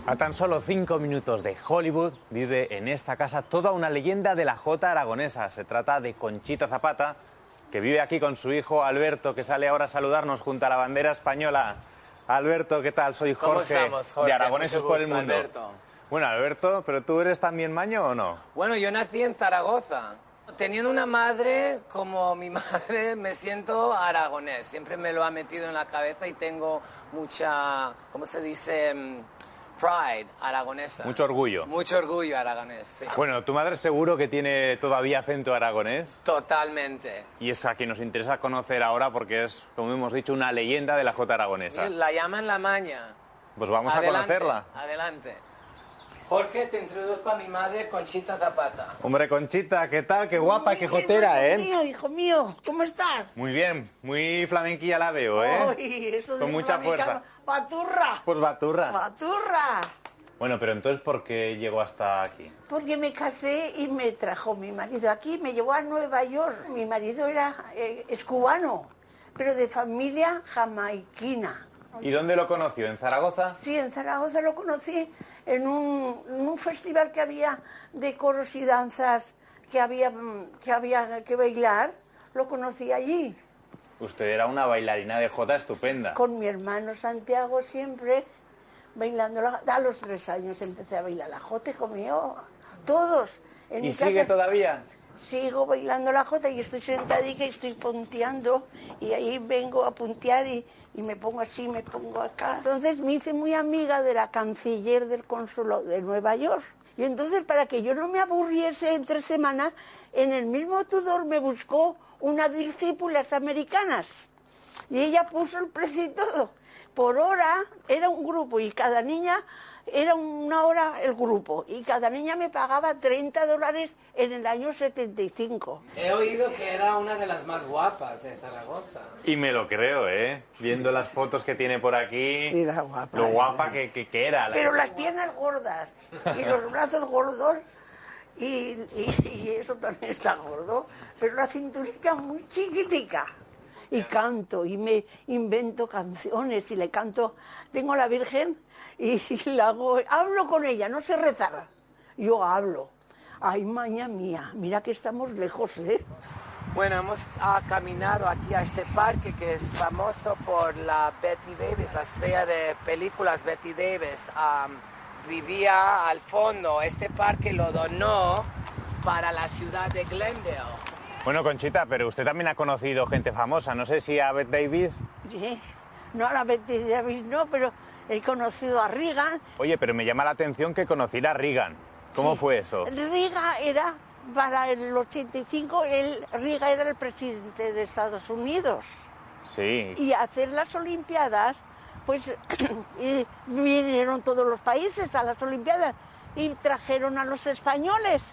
A tan solo 5 minutos de Hollywood vive en esta casa toda una leyenda de la jota aragonesa. Se trata de Conchita Zapata, que vive aquí con su hijo Alberto, que sale ahora a saludarnos junto a la bandera española. Alberto, ¿qué tal? Soy Jorge, de Aragoneses por el Mundo. Alberto. Bueno, Alberto, ¿pero tú eres también maño o no? Bueno, yo nací en Zaragoza. Teniendo una madre como mi madre, me siento aragonés. Siempre me lo ha metido en la cabeza y tengo mucha, ¿cómo se dice? Pride aragonesa. Mucho orgullo. Mucho orgullo aragonés, sí. Bueno, tu madre seguro que tiene todavía acento aragonés. Totalmente. Y es a quien nos interesa conocer ahora porque es, como hemos dicho, una leyenda de la jota aragonesa. La llaman La Maña. Pues vamos a conocerla. Adelante. Jorge, te introduzco a mi madre, Conchita Zapata. Hombre, Conchita, ¿qué tal? Qué guapa, qué jotera, ¿eh? Hijo mío, ¿cómo estás? Muy bien, muy flamenquilla la veo, ¿eh? Uy, eso de con mucha flamenca, fuerza. Baturra. Pues baturra. Baturra. Bueno, pero entonces, ¿por qué llegó hasta aquí? Porque me casé y me trajo mi marido aquí, me llevó a Nueva York. Mi marido es cubano, pero de familia jamaiquina. ¿Y dónde lo conoció? ¿En Zaragoza? Sí, en Zaragoza lo conocí en un festival que había de coros y danzas que había que bailar. Lo conocí allí. Usted era una bailarina de jota estupenda. Con mi hermano Santiago siempre bailando. A los 3 años empecé a bailar la jota, hijo mío. Todos. En ¿Y mi sigue casa todavía? Sigo bailando la jota y estoy sentadica y estoy punteando. Y ahí vengo a puntear y me pongo así, me pongo acá. Entonces me hice muy amiga de la canciller del consulado de Nueva York. Y entonces, para que yo no me aburriese entre semana, en el mismo Tudor me buscó unas discípulas americanas. Y ella puso el precio y todo. Por hora era un grupo y cada niña era una hora el grupo. Y cada niña me pagaba $30 en el año 75. He oído que era una de las más guapas de Zaragoza. Y me lo creo, ¿eh? Viendo las fotos que tiene por aquí, Sí, era guapa, lo guapa que era. Pero las piernas gordas y los brazos gordos y eso también está gordo, pero la cinturita muy chiquitica. Y canto y me invento canciones y le canto. Tengo a la Virgen y la hablo con ella, no sé rezar. Yo hablo. Ay, maña mía, mira que estamos lejos, ¿eh? Bueno, hemos caminado aquí a este parque que es famoso por la Betty Davis, la estrella de películas Betty Davis. Vivía al fondo. Este parque lo donó para la ciudad de Glendale. Bueno, Conchita, pero usted también ha conocido gente famosa. No sé si a Bette Davis. Sí, no a la Betty Davis no, pero he conocido a Reagan. Oye, pero me llama la atención que conociera a Reagan. ¿Cómo fue eso? Reagan era, para el 85, Reagan era el presidente de Estados Unidos. Sí. Y a hacer las Olimpiadas, pues y vinieron todos los países a las Olimpiadas y trajeron a los españoles.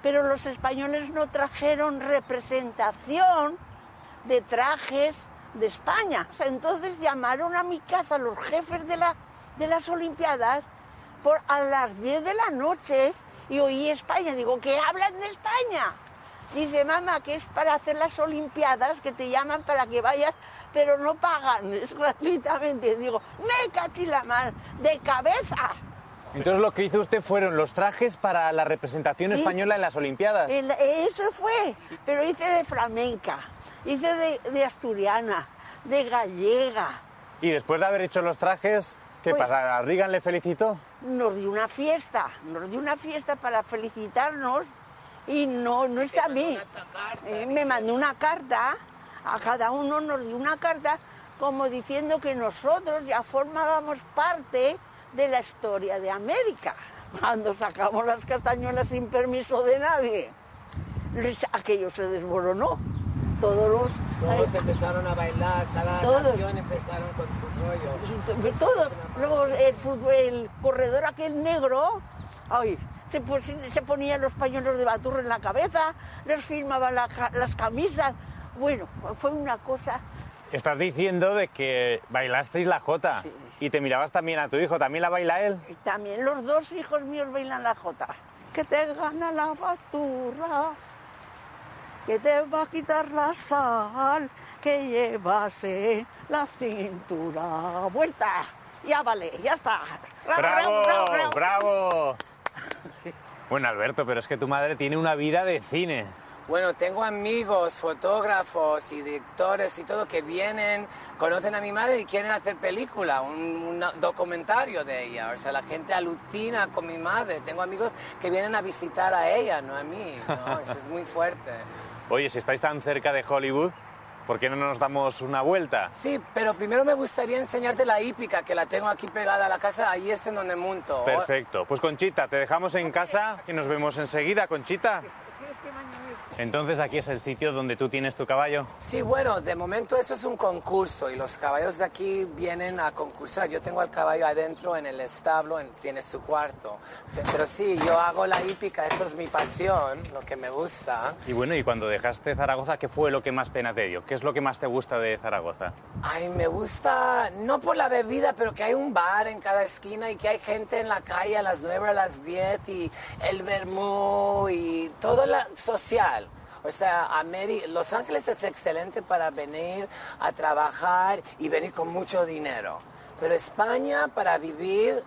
Pero los españoles no trajeron representación de trajes de España. O sea, entonces llamaron a mi casa los jefes de las Olimpiadas a las 10 de la noche y oí España. Digo, ¿qué hablan de España? Dice, mamá, que es para hacer las Olimpiadas, que te llaman para que vayas, pero no pagan, es gratuitamente. Digo, me cachí la mano, de cabeza. Entonces lo que hizo usted fueron los trajes para la representación española en las Olimpiadas. Eso fue, pero hice de flamenca, hice de asturiana, de gallega. Y después de haber hecho los trajes, ¿qué Pues, pasa? ¿A Reagan le felicitó? Nos dio una fiesta para felicitarnos y no es a mí. Me mandó una carta, a cada uno nos dio una carta como diciendo que nosotros ya formábamos parte de la historia de América. Cuando sacamos las castañuelas sin permiso de nadie, aquello se desmoronó. Todos empezaron a bailar, cada nación empezaron con su rollo. Todos, el corredor aquel negro, ay, se ponían los pañuelos de baturro en la cabeza, les firmaban las camisas. Bueno, fue una cosa. Estás diciendo de que bailasteis la jota. Sí. Y te mirabas también a tu hijo. ¿También la baila él? Y también los 2 hijos míos bailan la jota. Que te gana la baturra, que te va a quitar la sal que llevas en la cintura. Vuelta. Ya vale, ya está. ¡Bravo! ¡Bravo! Bueno, Alberto, pero es que tu madre tiene una vida de cine. Bueno, tengo amigos, fotógrafos y directores y todo que vienen, conocen a mi madre y quieren hacer película, un documentario de ella. O sea, la gente alucina con mi madre. Tengo amigos que vienen a visitar a ella, no a mí. ¿No? Eso es muy fuerte. Oye, si estáis tan cerca de Hollywood, ¿por qué no nos damos una vuelta? Sí, pero primero me gustaría enseñarte la hípica, que la tengo aquí pegada a la casa. Ahí es en donde monto. Perfecto. Pues Conchita, te dejamos en casa y nos vemos enseguida, Conchita. Entonces aquí es el sitio donde tú tienes tu caballo. Sí, bueno, de momento eso es un concurso y los caballos de aquí vienen a concursar. Yo tengo al caballo adentro en el establo, tiene su cuarto. Pero sí, yo hago la hípica, eso es mi pasión, lo que me gusta. Y bueno, y cuando dejaste Zaragoza, ¿qué fue lo que más pena te dio? ¿Qué es lo que más te gusta de Zaragoza? Ay, me gusta, no por la bebida, pero que hay un bar en cada esquina y que hay gente en la calle a las 9, a las 10 y el vermú y todo lo social. O sea, Los Ángeles es excelente para venir a trabajar y venir con mucho dinero. Pero España, para vivir,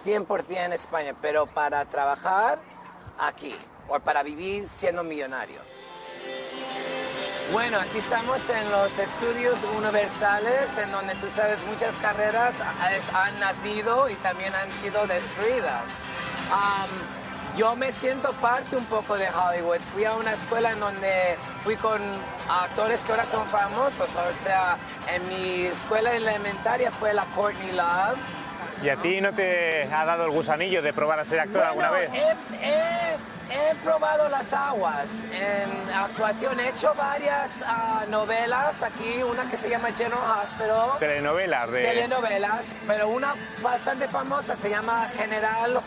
100% España. Pero para trabajar, aquí. O para vivir siendo millonario. Bueno, aquí estamos en los estudios universales, en donde tú sabes muchas carreras han nacido y también han sido destruidas. Yo me siento parte un poco de Hollywood. Fui a una escuela en donde fui con actores que ahora son famosos. O sea, en mi escuela elementaria fue la Courtney Love. ¿Y a ti no te ha dado el gusanillo de probar a ser actor alguna vez? He probado las aguas en actuación. He hecho varias novelas aquí, una que se llama General Hospital. Telenovelas. Telenovelas, pero una bastante famosa se llama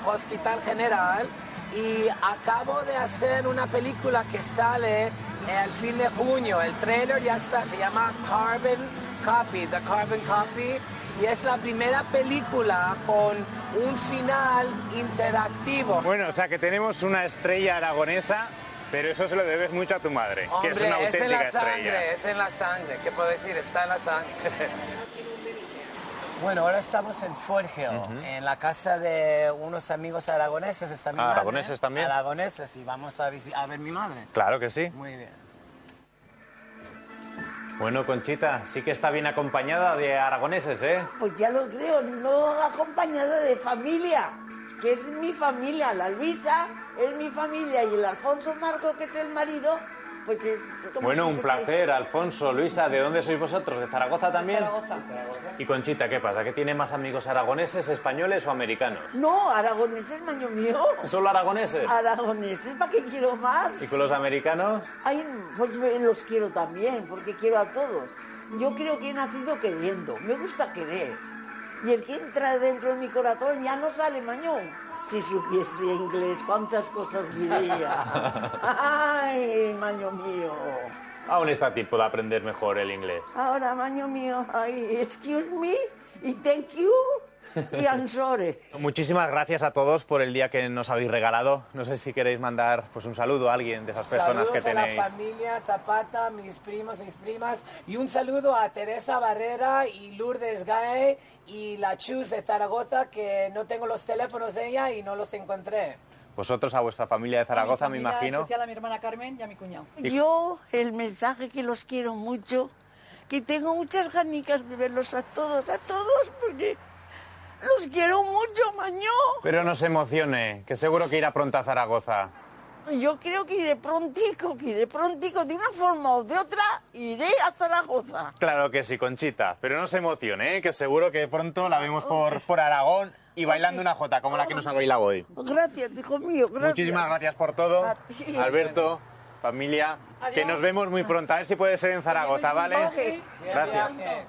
Hospital General. Y acabo de hacer una película que sale al fin de junio. El trailer ya está, se llama Carbon Copy, The Carbon Copy. Y es la primera película con un final interactivo. Bueno, o sea que tenemos una estrella aragonesa, pero eso se lo debes mucho a tu madre, Hombre, que es una auténtica es en la sangre, estrella. es en la sangre. ¿Qué puedo decir? Está en la sangre. Bueno, ahora estamos en Fort Hill, en la casa de unos amigos aragoneses. Está mi madre. ¿Aragoneses también? Aragoneses, y vamos a ver mi madre. Claro que sí. Muy bien. Bueno, Conchita, sí que está bien acompañada de aragoneses, ¿eh? Pues ya lo creo, no acompañada de familia, que es mi familia. La Luisa es mi familia y el Alfonso Marco, que es el marido, pues es... Bueno, un placer, Alfonso, Luisa. ¿De dónde sois vosotros? ¿De Zaragoza también? Zaragoza. Y Conchita, ¿qué pasa? ¿Que tiene más amigos aragoneses, españoles o americanos? No, aragoneses, maño mío. ¿Solo aragoneses? Aragoneses, ¿para qué quiero más? ¿Y con los americanos? Ay, pues los quiero también, porque quiero a todos. Yo creo que he nacido queriendo, me gusta querer. Y el que entra dentro de mi corazón ya no sale, mañón. Si supiese inglés, cuántas cosas diría. Ay, maño mío. Aún está a tiempo de aprender mejor el inglés. Ahora, maño mío, ay, excuse me, y thank you, y I'm sorry. Muchísimas gracias a todos por el día que nos habéis regalado. No sé si queréis mandar pues un saludo a alguien de esas personas Saludos que tenéis. a la familia Zapata, mis primos, mis primas, y un saludo a Teresa Barrera y Lourdes Gae y la Chus de Zaragoza, que no tengo los teléfonos de ella y no los encontré. Vosotros, a vuestra familia de Zaragoza, me imagino. En especial a mi hermana Carmen y a mi cuñado. Yo, el mensaje que los quiero mucho, que tengo muchas ganicas de verlos a todos, porque los quiero mucho, maño. Pero no se emocione, que seguro que irá pronto a Zaragoza. Yo creo que iré prontico, de una forma o de otra, iré a Zaragoza. Claro que sí, Conchita, pero no se emocione, ¿eh? Que seguro que pronto la vemos por Aragón y bailando una jota como la que nos ha bailado hoy. Gracias, hijo mío, gracias. Muchísimas gracias por todo, A ti. Alberto, familia, que nos vemos muy pronto, a ver si puede ser en Zaragoza, ¿vale? Vale. Gracias. Viaje.